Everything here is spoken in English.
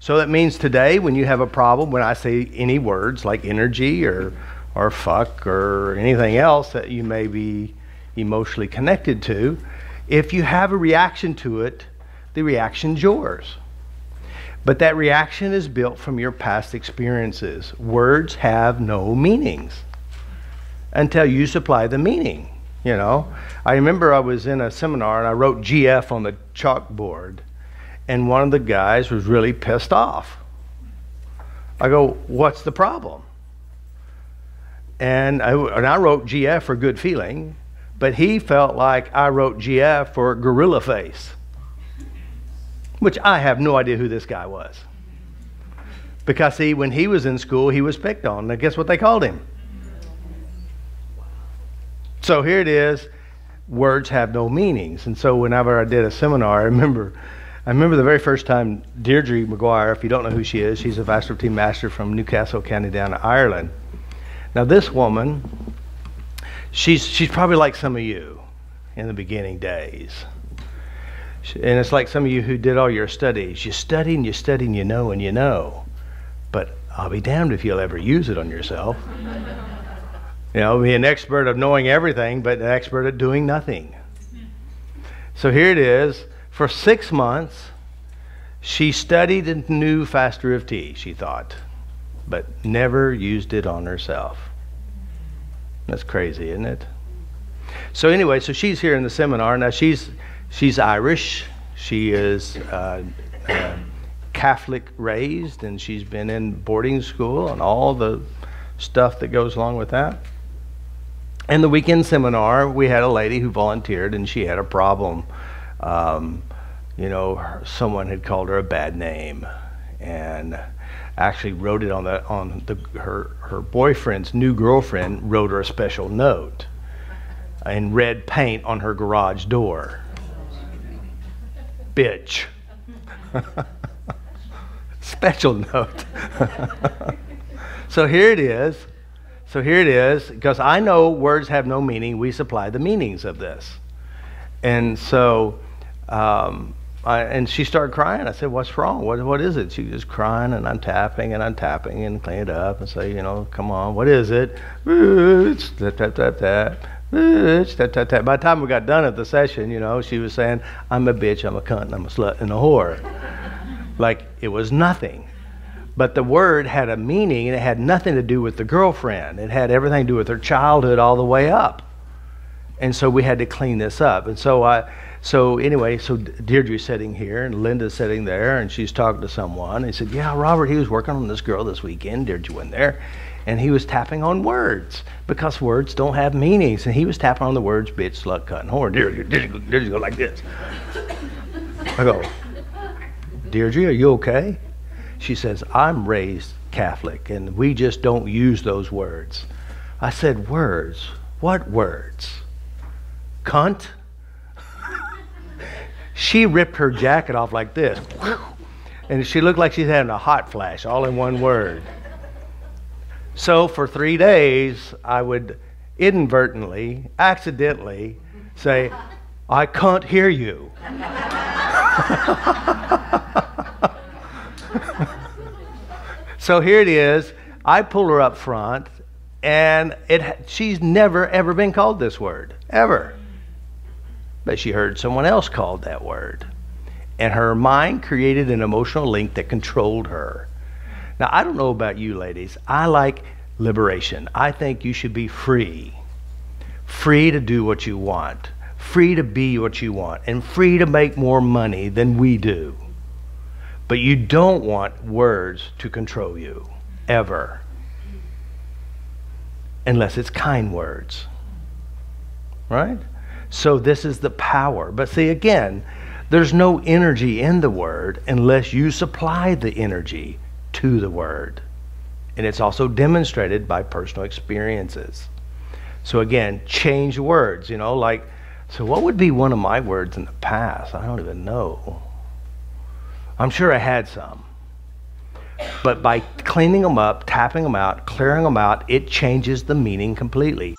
So that means today when you have a problem, when I say any words like energy or fuck or anything else that you may be emotionally connected to, if you have a reaction to it, the reaction's yours. But that reaction is built from your past experiences. Words have no meanings until you supply the meaning, you know. I remember I was in a seminar and I wrote GF on the chalkboard, and one of the guys was really pissed off. I go, what's the problem? And I wrote GF for good feeling, but he felt like I wrote GF for gorilla face, which I have no idea who this guy was. Because see, when he was in school, he was picked on. Now guess what they called him? So here it is, words have no meanings. And so whenever I did a seminar, I remember the very first time Deirdre McGuire, if you don't know who she is, she's a FasterEFT master from Newcastle County down in Ireland. Now this woman, she's probably like some of you in the beginning days. And it's like some of you who did all your studies. You study and you study and you know and you know. But I'll be damned if you'll ever use it on yourself. You know, be an expert of knowing everything, but an expert at doing nothing. So here it is. For 6 months, she studied and knew FasterEFT, she thought, but never used it on herself. That's crazy, isn't it? So anyway, so she's here in the seminar. Now she's Irish. She is Catholic raised, and she's been in boarding school and all the stuff that goes along with that. In the weekend seminar, we had a lady who volunteered, and she had a problem. You know, someone had called her a bad name, and actually wrote it on her boyfriend's new girlfriend wrote her a special note in red paint on her garage door. Bitch. Special note. So here it is. So here it is, because I know words have no meaning. We supply the meanings of this. And so, and she started crying. I said, what's wrong? What is it? She was just crying, and I'm tapping and clean it up and say, you know, come on, what is it? It's tap, tap, tap, tap. It's tap, tap, tap. By the time we got done at the session, you know, she was saying, I'm a bitch, I'm a cunt, I'm a slut, and a whore. Like it was nothing. But the word had a meaning, and it had nothing to do with the girlfriend. It had everything to do with her childhood all the way up. And so we had to clean this up. And so anyway, so Deirdre's sitting here, and Linda's sitting there, and she's talking to someone. He said, yeah, Robert, he was working on this girl this weekend. Deirdre went there, and he was tapping on words, because words don't have meanings. And he was tapping on the words bitch, slut, cunt, and whore. Deirdre go like this. I go, Deirdre, are you okay? She says, I'm raised Catholic, and we just don't use those words. I said, words? What words? Cunt? She ripped her jacket off like this. And she looked like she's having a hot flash, all in one word. So for 3 days, I would inadvertently, accidentally say, I can't hear you. So here it is. I pull her up front, and she's never ever been called this word, ever. But she heard someone else called that word, and her mind created an emotional link that controlled her. Now, I don't know about you ladies. I like liberation. I think you should be free. Free to do what you want. Free to be what you want. And free to make more money than we do. But you don't want words to control you, ever. Unless it's kind words. Right? So this is the power. But see, again, there's no energy in the word unless you supply the energy to the word. And it's also demonstrated by personal experiences. So again, change words, you know, like, so what would be one of my words in the past? I don't even know. I'm sure I had some. But by cleaning them up, tapping them out, clearing them out, it changes the meaning completely.